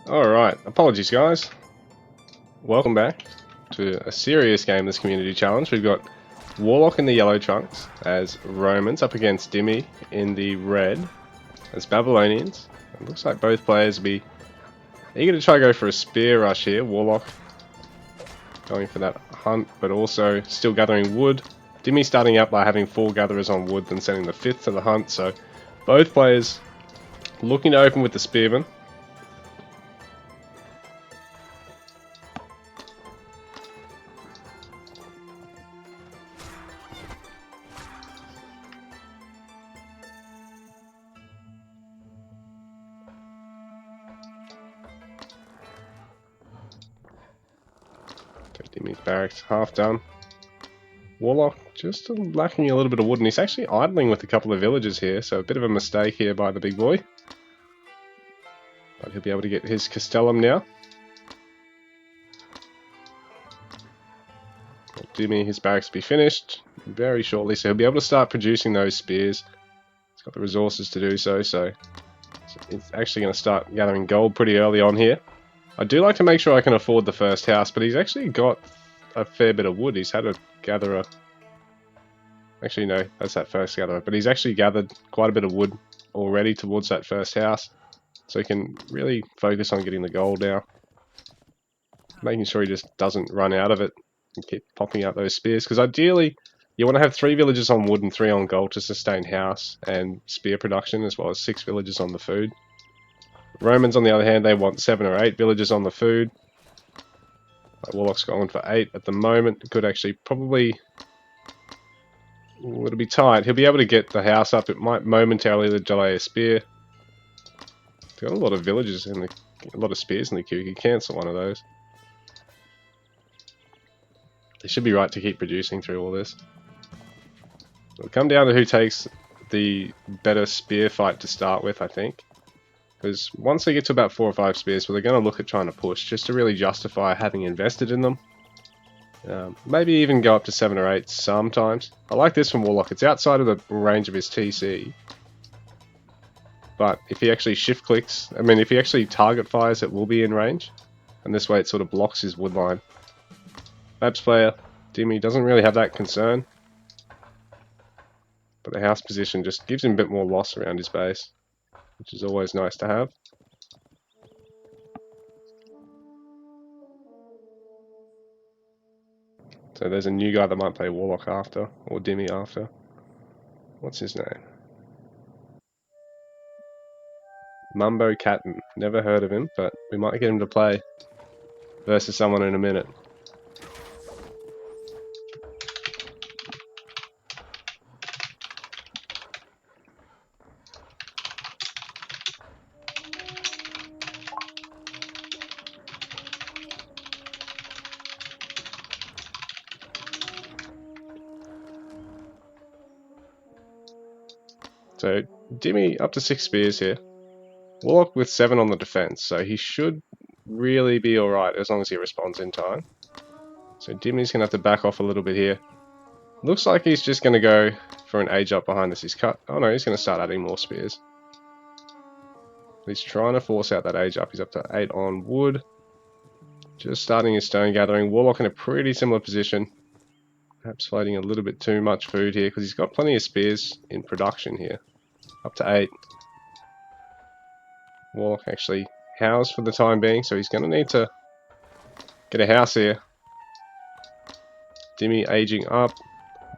Alright, apologies guys. Welcome back to a serious game, this community challenge. We've got Warlock in the yellow trunks as Romans up against Dimi in the red as Babylonians. It looks like both players will be eager to try to go for a spear rush here. Warlock going for that hunt, but also still gathering wood. Dimi starting out by having 4 gatherers on wood, then sending the 5th to the hunt, so both players looking to open with the spearmen. Dimi's barracks half done. Warlock just lacking a little bit of wood, and he's actually idling with a couple of villagers here, so a bit of a mistake here by the big boy. But he'll be able to get his Castellum now. Dimi, his barracks will be finished very shortly, so he'll be able to start producing those spears. He's got the resources to do so, so he's actually going to start gathering gold pretty early on here. I do like to make sure I can afford the first house, but he's actually got a fair bit of wood. He's had a gatherer. Actually, no, that's that first gatherer. But he's actually gathered quite a bit of wood already towards that first house. So he can really focus on getting the gold now. Making sure he just doesn't run out of it and keep popping out those spears. Because ideally, you want to have 3 villagers on wood and 3 on gold to sustain house and spear production, as well as 6 villagers on the food. Romans, on the other hand, they want 7 or 8 villagers on the food. Warlock's going for 8 at the moment. Could actually probably... It'll be tight. He'll be able to get the house up. It might momentarily delay a spear. He's got a lot of villagers in a lot of spears in the queue. He can cancel one of those. They should be right to keep producing through all this. It'll come down to who takes the better spear fight to start with, I think. Because once they get to about 4 or 5 spears, well, they're going to look at trying to push, just to really justify having invested in them. Maybe even go up to 7 or 8 sometimes. I like this from Warlock. It's outside of the range of his TC. But if he actually shift clicks, if he actually target fires, it will be in range. And this way it sort of blocks his wood line. Babs player, Dimi, doesn't really have that concern. But the house position just gives him a bit more loss around his base, which is always nice to have. So there's a new guy that might play Warlock after, or Dimi after. What's his name? Mumbo Catton. Never heard of him, but we might get him to play versus someone in a minute. So, Dimi up to 6 spears here. Warlock with 7 on the defense, so he should really be alright as long as he responds in time. So Dimi's going to have to back off a little bit here. Looks like he's just going to go for an age up behind this. He's cut. Oh no, he's going to start adding more spears. He's trying to force out that age up. He's up to 8 on wood. Just starting his stone gathering. Warlock in a pretty similar position. Perhaps fighting a little bit too much food here because he's got plenty of spears in production here. Up to 8. Warlock actually housed for the time being, so he's going to need to get a house here. Dimi aging up.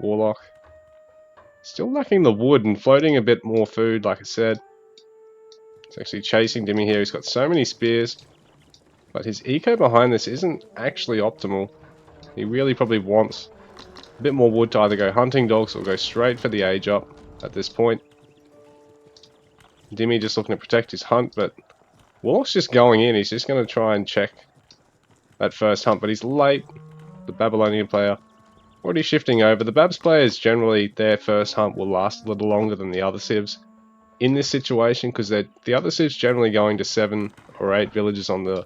Warlock still lacking the wood and floating a bit more food, like I said. He's actually chasing Dimi here. He's got so many spears, but his eco behind this isn't actually optimal. He really probably wants a bit more wood to either go hunting dogs or go straight for the age up at this point. Dimi just looking to protect his hunt, but Warlock's just going in. He's just going to try and check that first hunt, but he's late. The Babylonian player already shifting over. The Babs players, generally, their first hunt will last a little longer than the other civs in this situation, because the other civs generally going to 7 or 8 villages on the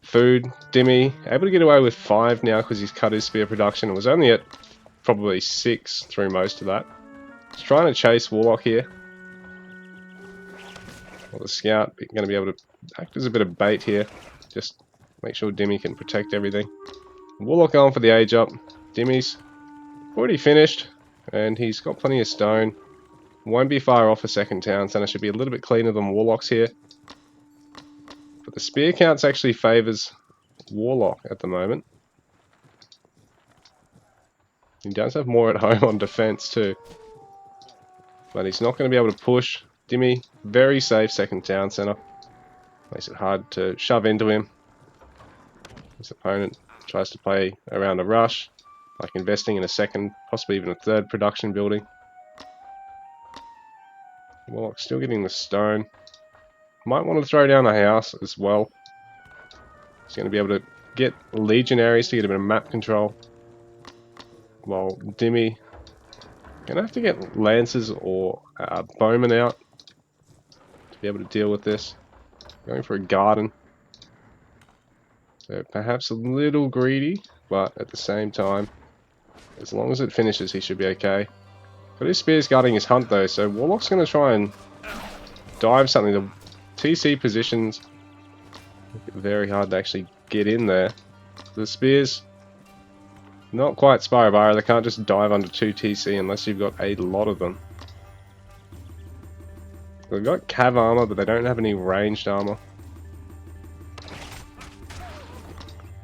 food. Dimi able to get away with 5 now because he's cut his spear production. It was only at probably 6 through most of that. He's trying to chase Warlock here. Or the scout going to be able to act as a bit of bait here. Just make sure Dimi can protect everything. Warlock going for the age up. Dimi's already finished, and he's got plenty of stone. Won't be far off a second town centre. Should be a little bit cleaner than Warlock's here. But the spear counts actually favours Warlock at the moment. He does have more at home on defense too. But he's not going to be able to push. Dimi, very safe second town centre. Makes it hard to shove into him. His opponent tries to play around a rush, like investing in a second, possibly even a third production building. Warlock still getting the stone. Might want to throw down a house as well. He's going to be able to get legionaries to get a bit of map control. While Dimi gonna have to get lancers or bowmen out to be able to deal with this. Going for a garden. So perhaps a little greedy, but at the same time, as long as it finishes, he should be okay. Got his spears guarding his hunt though, so Warlock's gonna try and dive something. The TC positions make it very hard to actually get in there. The spears, not quite Spyro. They can't just dive under 2 TC unless you've got a lot of them. They've got cav armor, but they don't have any ranged armor.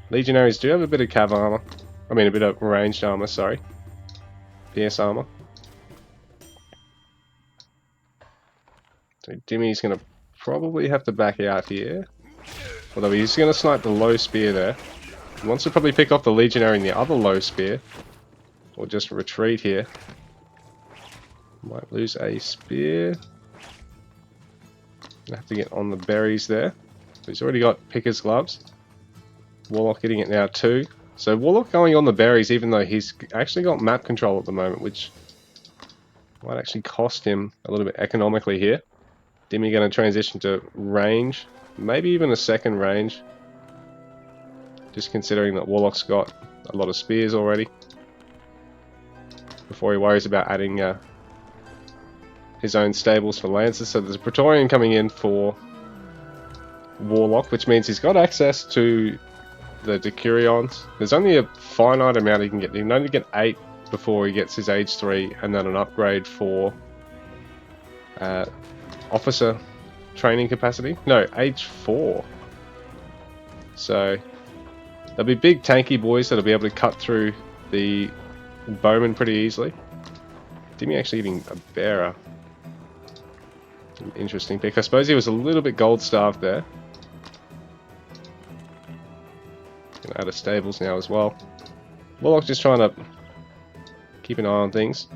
Legionaries do have a bit of cav armor. I mean, a bit of ranged armor, sorry. PS armor. So Dimi's going to probably have to back out here. Although he's going to snipe the low spear there. He wants to probably pick off the legionary in the other low spear. Or just retreat here. Might lose a spear. Have to get on the berries there. He's already got picker's gloves. Warlock getting it now too. So Warlock going on the berries even though he's actually got map control at the moment, which might actually cost him a little bit economically here. Dimi going to transition to range. Maybe even a second range. Just considering that Warlock's got a lot of spears already. Before he worries about adding his own stables for lancers. So there's a Praetorian coming in for Warlock, which means he's got access to the Decurions. There's only a finite amount he can get. He can only get 8 before he gets his age 3, and then an upgrade for officer training capacity. No, age 4. So there'll be big tanky boys that'll be able to cut through the bowman pretty easily. Dimi actually eating a bearer. An interesting pick. I suppose he was a little bit gold starved there. Gonna add a stables now as well. Warlock just trying to keep an eye on things.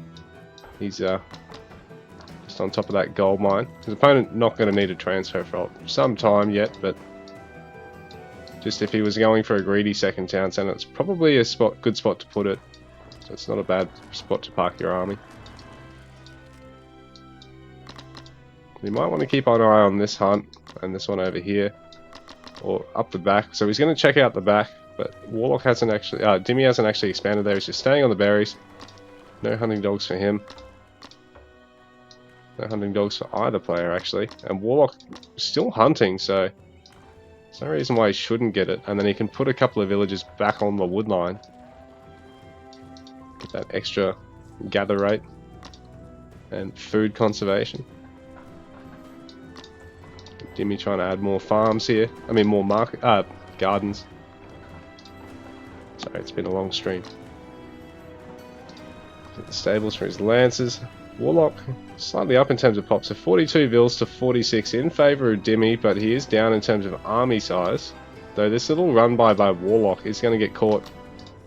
He's just on top of that gold mine. His opponent not going to need a transfer for some time yet, but just if he was going for a greedy second town centre, it's probably a good spot to put it. So it's not a bad spot to park your army. You might want to keep an eye on this hunt and this one over here, or up the back. So he's going to check out the back, but Warlock hasn't actually, Dimi hasn't actually expanded there. He's just staying on the berries. No hunting dogs for him. No hunting dogs for either player actually. And Warlock still hunting, so there's no reason why he shouldn't get it. And then he can put a couple of villagers back on the wood line. Get that extra gather rate and food conservation. Dimi trying to add more farms here. I mean more gardens. Sorry, it's been a long stream. Get the stables for his lancers. Warlock slightly up in terms of pop, so 42 vills to 46 in favour of Dimi, but he is down in terms of army size. Though this little run by Warlock is going to get caught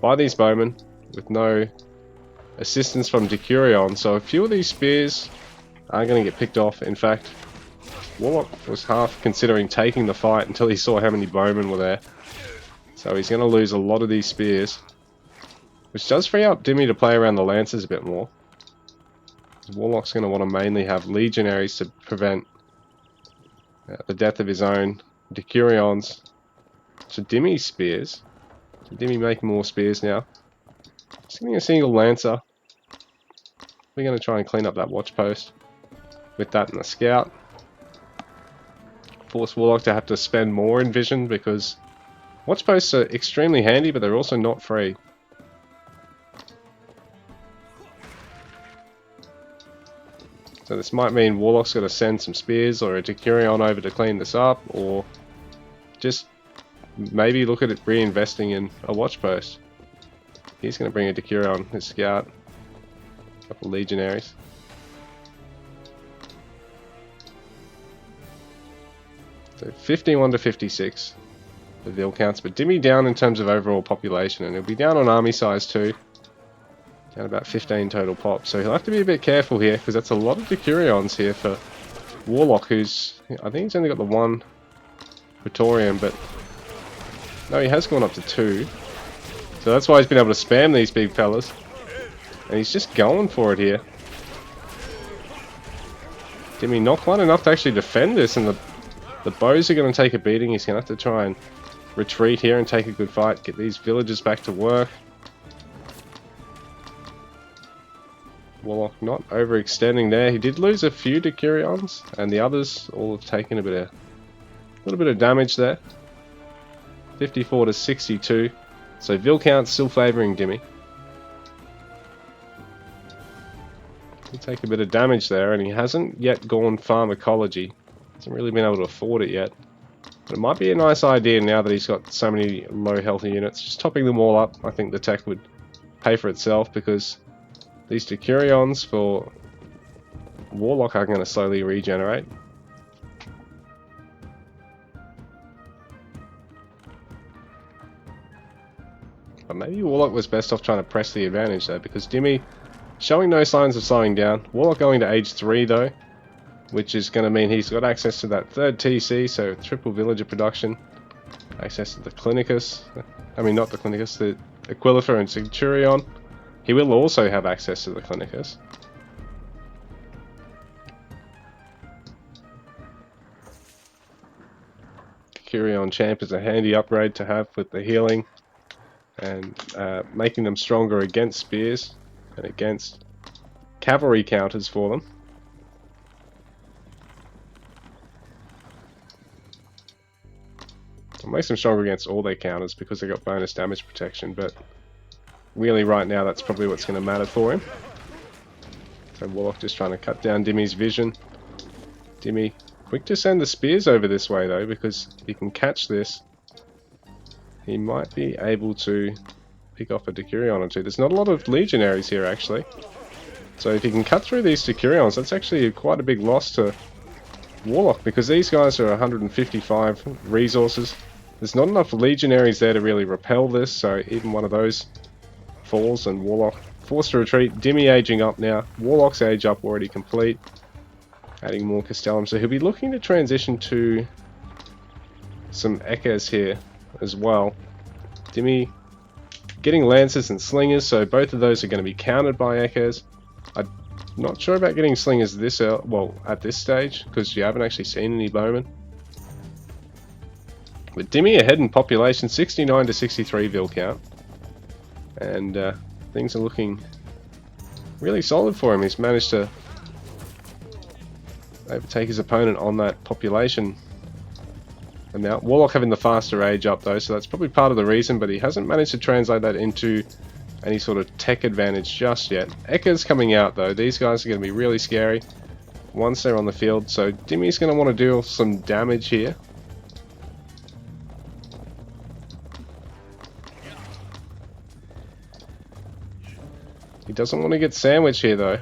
by these bowmen with no assistance from Decurion, so a few of these spears are going to get picked off. In fact, Warlock was half considering taking the fight until he saw how many bowmen were there. So he's going to lose a lot of these spears, which does free up Dimi to play around the lancers a bit more. Warlock's going to want to mainly have legionaries to prevent the death of his own Decurions. So Dimi's spears. So Dimi making more spears now. Just getting a single lancer. We're going to try and clean up that watch post with that and the scout. force Warlock to have to spend more in vision, because watch posts are extremely handy, but they're also not free. So this might mean Warlock's got to send some spears or a Decurion over to clean this up, or just maybe look at it reinvesting in a watch post. He's going to bring a Decurion, his scout, a couple legionaries. So 51 to 56 the Vil counts, but Dimi down in terms of overall population, and he'll be down on army size too. Down about 15 total pops, so he'll have to be a bit careful here, because that's a lot of Decurions here for Warlock, who's, I think he's only got the one Praetorian, but no, he has gone up to 2. So that's why he's been able to spam these big fellas. And he's just going for it here. Dimi not quite enough to actually defend this, and the bows are going to take a beating. He's going to have to try and retreat here and take a good fight, get these villagers back to work. Warlock not overextending there. He did lose a few Decurions, and the others all have taken a little bit of damage there. 54 to 62. So Vil count still favouring Dimi. He'll take a bit of damage there, and he hasn't yet gone pharmacology. Hasn't really been able to afford it yet. But it might be a nice idea now that he's got so many low healthy units. Just topping them all up, I think the tech would pay for itself, because these Decurions for Warlock are going to slowly regenerate. But maybe Warlock was best off trying to press the advantage there, because Dimi showing no signs of slowing down. Warlock going to age 3 though, which is going to mean he's got access to that third TC, so triple villager production. Access to the Clinicus. I mean, not the Clinicus, the Aquilifer and Centurion. He will also have access to the Clinicus. Decurion Champ is a handy upgrade to have with the healing, and making them stronger against spears and against cavalry counters for them. It makes them stronger against all their counters because they got bonus damage protection, but really right now that's probably what's going to matter for him. So Warlock just trying to cut down Dimi's vision. Dimi quick to send the spears over this way though, because if he can catch this, he might be able to pick off a Decurion or two. There's not a lot of legionaries here actually. So if he can cut through these Decurions, that's actually quite a big loss to Warlock, because these guys are 155 resources. There's not enough legionaries there to really repel this, so even one of those falls and Warlock forced to retreat. Dimi aging up now. Warlock's age up already complete. Adding more Castellum, so he'll be looking to transition to some Ekes here as well. Dimi getting Lancers and Slingers, so both of those are going to be countered by Ekes. I'm not sure about getting Slingers this well at this stage, because you haven't actually seen any Bowmen. But Dimi ahead in population, 69 to 63 Vil count. And things are looking really solid for him. He's managed to overtake his opponent on that population amount. Warlock having the faster age up though, so that's probably part of the reason, but he hasn't managed to translate that into any sort of tech advantage just yet. Ekka's coming out though. These guys are going to be really scary once they're on the field, so Dimi's going to want to deal some damage here. He doesn't want to get sandwiched here though.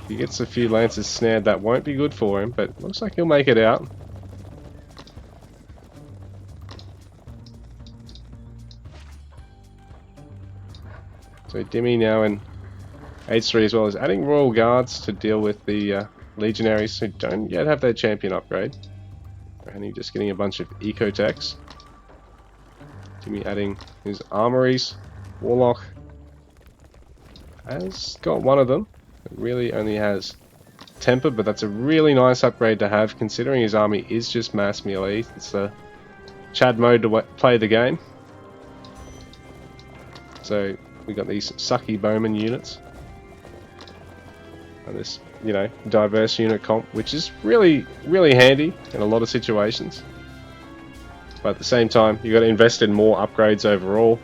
If he gets a few Lancers snared, that won't be good for him, but looks like he'll make it out. So Dimi now in age 3 as well as adding Royal Guards to deal with the Legionaries who don't yet have their champion upgrade. And he's just getting a bunch of eco techs. Dimi adding his armories. Warlock has got one of them. It really only has temper, but that's a really nice upgrade to have considering his army is just mass melee. It's the Chad mode to play the game. So we got these sucky bowman units. And this you know, diverse unit comp, which is really, really handy in a lot of situations. But at the same time, you've got to invest in more upgrades overall.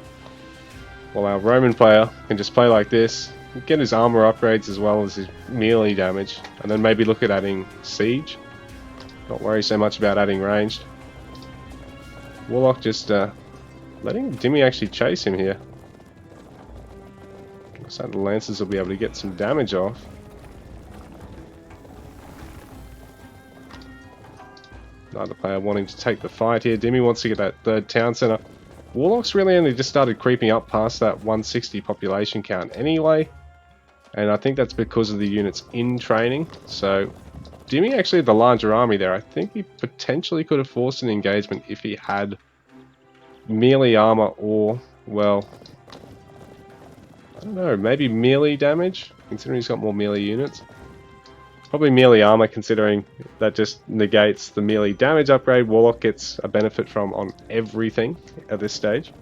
While our Roman player can just play like this, get his armor upgrades as well as his melee damage, and then maybe look at adding siege. Not worry so much about adding ranged. Warlock just letting Dimi actually chase him here. So the Lancers will be able to get some damage off. Another player wanting to take the fight here. Dimi wants to get that third town center. Warlock's really only just started creeping up past that 160 population count anyway. And I think that's because of the units in training. So Dimi actually had the larger army there. I think he potentially could have forced an engagement if he had melee armor or, well, I don't know, maybe melee damage, considering he's got more melee units. Probably melee armor, considering that just negates the melee damage upgrade Warlock gets a benefit from on everything at this stage.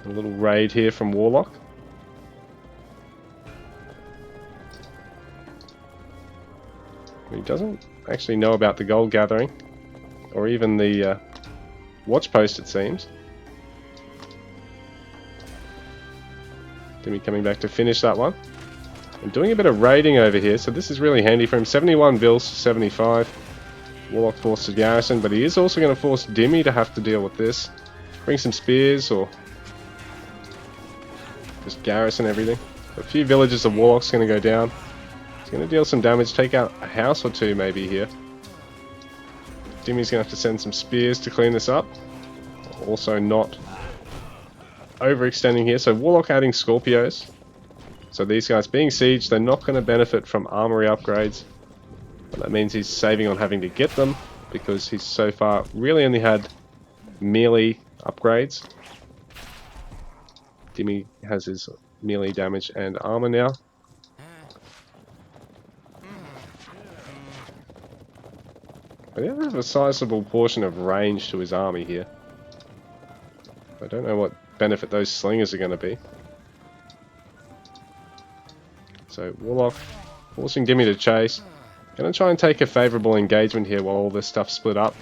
A little raid here from Warlock. He doesn't actually know about the gold gathering, or even the watch post, it seems. Dimi coming back to finish that one. And doing a bit of raiding over here, so this is really handy for him. 71 Vils, 75. Warlock forced to garrison, but he is also going to force Dimi to have to deal with this. Bring some spears, or just garrison everything. A few villages of Warlock's going to go down. He's going to deal some damage, take out a house or two maybe here. Dimi's going to have to send some spears to clean this up. Also not overextending here. So Warlock adding Scorpios. So these guys being sieged, they're not going to benefit from armory upgrades. But that means he's saving on having to get them, because he's so far really only had melee upgrades. Dimi has his melee damage and armor now. But he has a sizable portion of range to his army here. I don't know what benefit those slingers are going to be. So Warlock forcing Dimi to chase. Going to try and take a favourable engagement here while all this stuff's split up.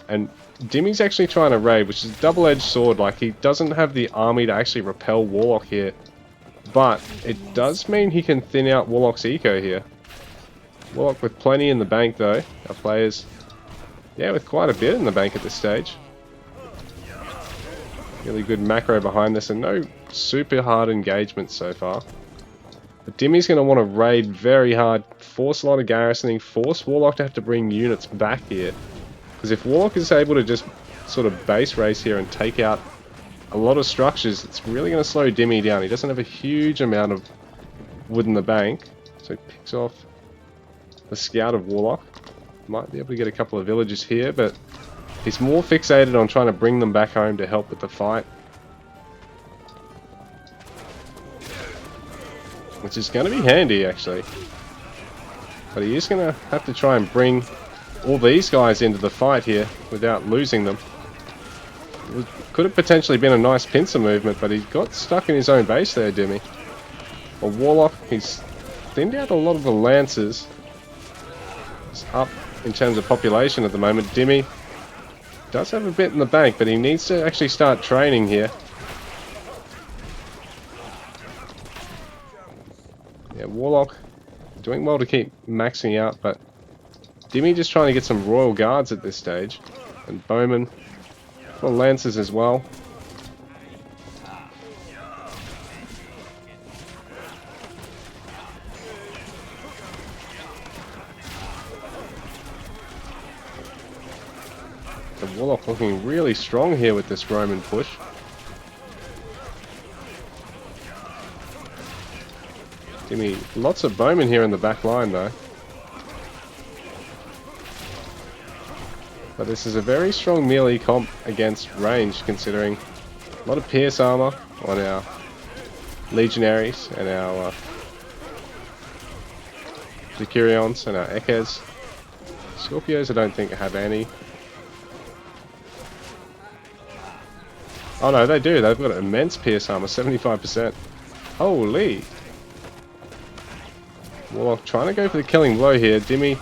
And Dimi's actually trying to raid, which is a double-edged sword. Like, he doesn't have the army to actually repel Warlock here. But it does mean he can thin out Warlock's eco here. Warlock with plenty in the bank though. Our players, yeah, with quite a bit in the bank at this stage. Really good macro behind this, and no super hard engagement so far. But Dimi's going to want to raid very hard, force a lot of garrisoning, force Warlock to have to bring units back here. Because if Warlock is able to just sort of base race here and take out a lot of structures, it's really going to slow Dimi down. He doesn't have a huge amount of wood in the bank, so he picks off the scout of Warlock. Might be able to get a couple of villages here, but he's more fixated on trying to bring them back home to help with the fight. Which is going to be handy, actually. But he is going to have to try and bring all these guys into the fight here without losing them. It could have potentially been a nice pincer movement, but he got stuck in his own base there, Dimi. Well, Warlock, he's thinned out a lot of the Lancers. He's up in terms of population at the moment. Dimi does have a bit in the bank, but he needs to actually start training here. Yeah, Warlock doing well to keep maxing out, but Dimi just trying to get some Royal Guards at this stage. And Bowmen, well, Lancers as well. The Warlock looking really strong here with this Roman push. Dimi, lots of Bowmen here in the back line though. But this is a very strong melee comp against range, considering a lot of pierce armor on our legionaries and our Decurions and our Ekes. Scorpios I don't think have any. Oh no, they do. They've got immense pierce armor, 75%. Holy! Warlock trying to go for the killing blow here. Dimi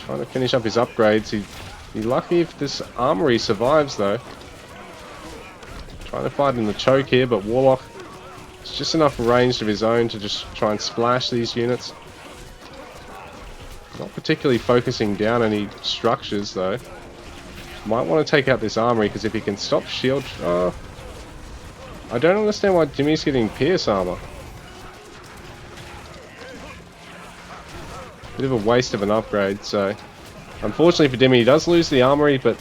trying to finish up his upgrades. He's lucky if this armory survives though. Trying to fight in the choke here, but Warlock has just enough range of his own to just try and splash these units. Not particularly focusing down any structures though. Might want to take out this armory because if he can stop shield... I don't understand why Dimi's getting pierce armor. Bit of a waste of an upgrade, so... Unfortunately for Dimi, he does lose the armory, but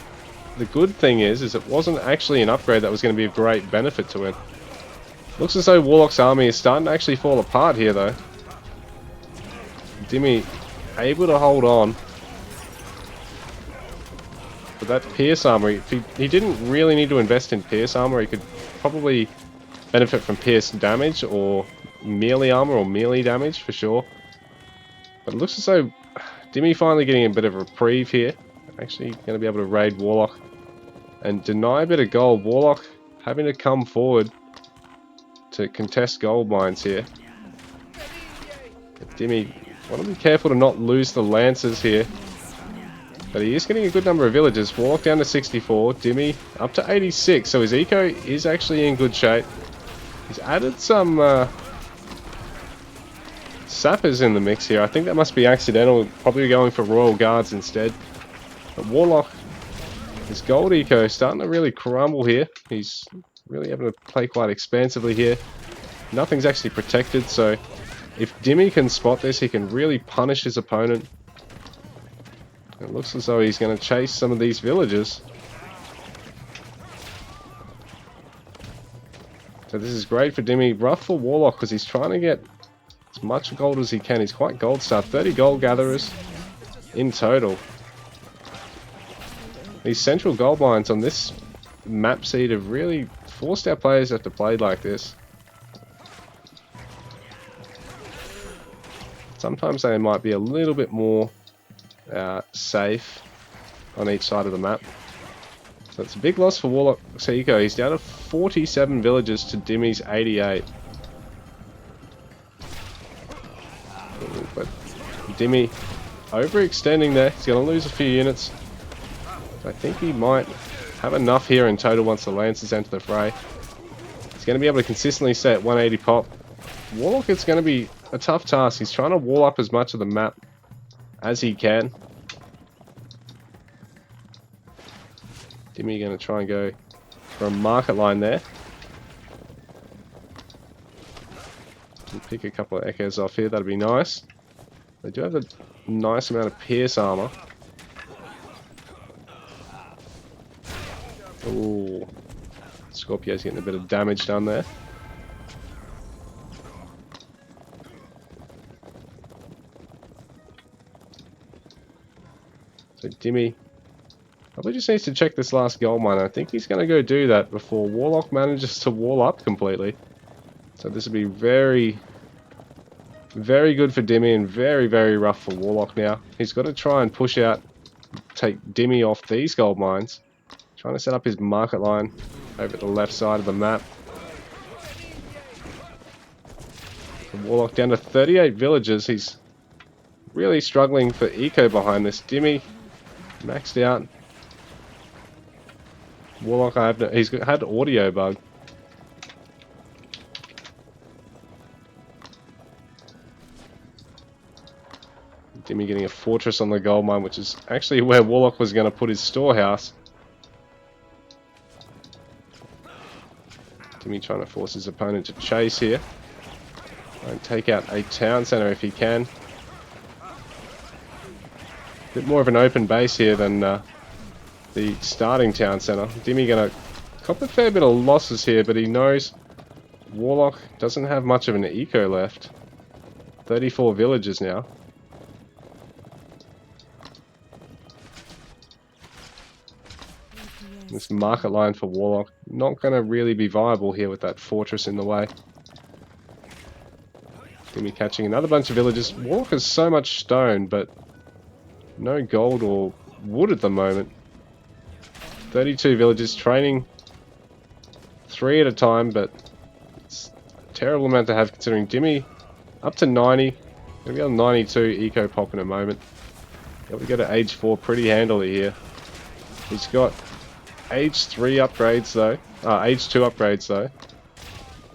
the good thing is it wasn't actually an upgrade that was going to be of great benefit to him. Looks as though Warlock's army is starting to actually fall apart here though. Dimi able to hold on. But that pierce armor, if he didn't really need to invest in pierce armor, he could probably benefit from pierce damage or melee armor or melee damage for sure. But it looks as though Dimi finally getting a bit of a reprieve here. Actually going to be able to raid Warlock and deny a bit of gold. Warlock having to come forward to contest gold mines here. But Dimi want to be careful to not lose the lancers here. But he is getting a good number of villagers. Warlock down to 64, Dimi up to 86, so his eco is actually in good shape. He's added some sappers in the mix here. I think that must be accidental, probably going for royal guards instead. But Warlock, his gold eco is starting to really crumble here. He's really able to play quite expansively here. Nothing's actually protected, so if Dimi can spot this, he can really punish his opponent. It looks as though he's going to chase some of these villagers. So this is great for Dimi. Rough for Warlock because he's trying to get as much gold as he can. He's quite gold starved. 30 gold gatherers in total. These central gold mines on this map seed have really forced our players to have to play like this. Sometimes they might be a little bit more safe on each side of the map. So it's a big loss for Warlock Seiko. He's down to 47 villagers to Dimi's 88. But Dimi overextending there. He's going to lose a few units. I think he might have enough here in total once the Lancers enter the fray. He's going to be able to consistently stay at 180 pop. Warlock, it's going to be a tough task. He's trying to wall up as much of the map as he can. Dimi going to try and go for a market line there. And pick a couple of echoes off here, that'd be nice. They do have a nice amount of pierce armor. Ooh, Scorpio's getting a bit of damage done there. So Dimi probably just needs to check this last gold mine. I think he's going to go do that before Warlock manages to wall up completely. So this would be very, very good for Dimi and very, very rough for Warlock now. He's got to try and push out, take Dimi off these gold mines. Trying to set up his market line over at the left side of the map. Warlock down to 38 villagers. He's really struggling for eco behind this. Dimi maxed out. Warlock, he's had audio bug. Dimi getting a fortress on the gold mine, which is actually where Warlock was going to put his storehouse. Dimi trying to force his opponent to chase here. And take out a town center if he can. Bit more of an open base here than the starting town center. Dimi gonna cop a fair bit of losses here, but he knows Warlock doesn't have much of an eco left. 34 villagers now. This market line for Warlock not going to really be viable here with that fortress in the way. Dimi catching another bunch of villagers. Warlock has so much stone, but no gold or wood at the moment. 32 villagers training 3 at a time, but it's a terrible amount to have considering Dimi up to 90. Gonna be on 92 eco pop in a moment. Yeah, we go to age 4 pretty handily here. He's got age 3 upgrades though. Age 2 upgrades though.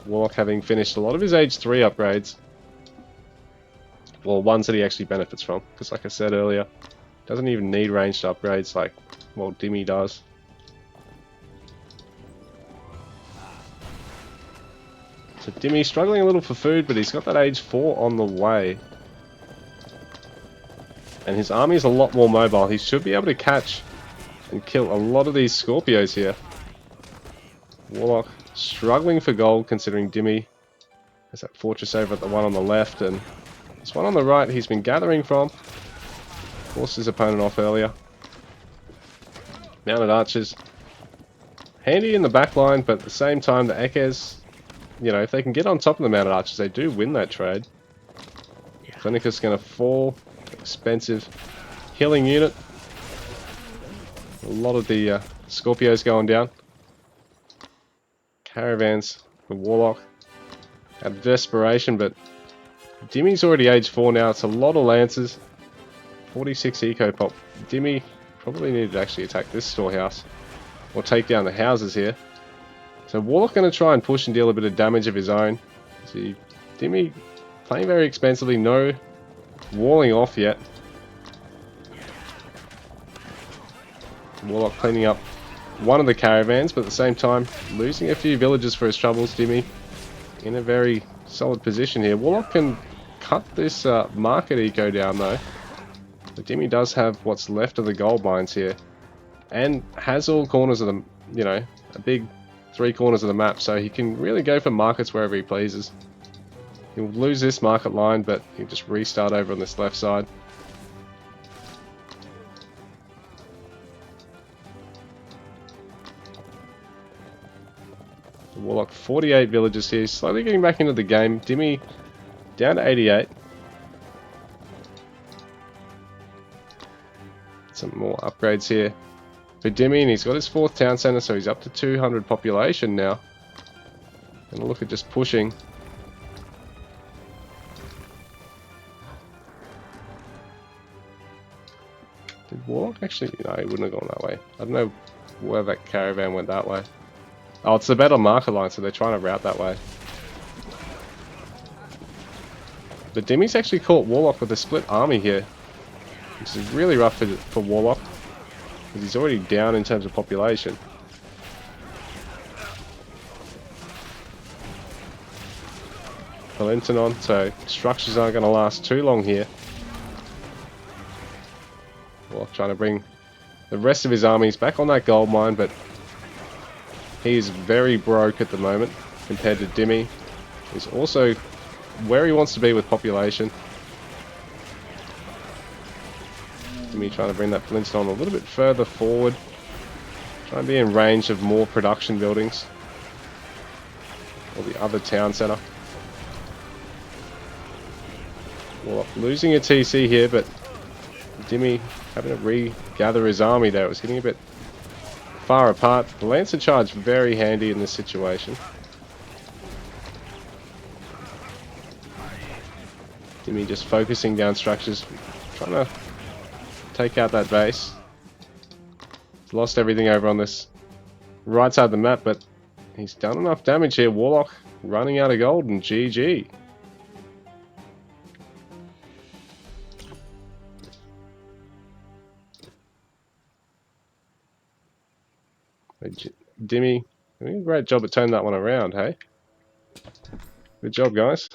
Warlock having finished a lot of his age 3 upgrades. Well, ones that he actually benefits from. Because like I said earlier, doesn't even need ranged upgrades like, well, Dimi does. So Dimi struggling a little for food, but he's got that age 4 on the way. And his army is a lot more mobile. He should be able to catch and kill a lot of these Scorpios here. Warlock struggling for gold considering Dimi has that fortress over at the one on the left, and this one on the right he's been gathering from. Forced his opponent off earlier. Mounted archers. Handy in the back line, but at the same time the Ekes, you know, if they can get on top of the mounted archers, they do win that trade. Clinicus going to fall. Expensive healing unit. A lot of the Scorpios going down. Caravans for Warlock. Out of desperation, but Dimi's already age 4 now. It's a lot of lances. 46 eco pop. Dimi probably needed to actually attack this storehouse. Or take down the houses here. So Warlock going to try and push and deal a bit of damage of his own. See, Dimi playing very expensively. No walling off yet. Warlock cleaning up one of the caravans, but at the same time losing a few villagers for his troubles. Dimi in a very solid position here. Warlock can cut this market eco down though. But Dimi does have what's left of the gold mines here, and has all corners of them, you know, a big 3 corners of the map, so he can really go for markets wherever he pleases. He'll lose this market line, but he'll just restart over on this left side. Warlock 48 villagers here, slowly getting back into the game. Dimi down to 88. Some more upgrades here for Dimi, and he's got his 4th town centre, so he's up to 200 population now. Gonna look at just pushing. Did Warlock actually? No, he wouldn't have gone that way. I don't know where that caravan went that way. Oh, it's the better marker line, so they're trying to route that way. But Dimi's actually caught Warlock with a split army here, which is really rough for Warlock, because he's already down in terms of population. Valentinnon, so structures aren't going to last too long here. Warlock trying to bring the rest of his armies back on that gold mine, but he is very broke at the moment compared to Dimi. He's also where he wants to be with population. Dimi trying to bring that Flintstone a little bit further forward. Try and be in range of more production buildings. Or the other town centre. Well, losing a TC here, but Dimi having to regather his army there. It was getting a bit far apart. The Lancer Charge very handy in this situation. Dimi just focusing down structures, trying to take out that base. He's lost everything over on this right side of the map, but he's done enough damage here. Warlock running out of gold, and GG. Dimi doing a great job at turning that one around, hey? Good job, guys.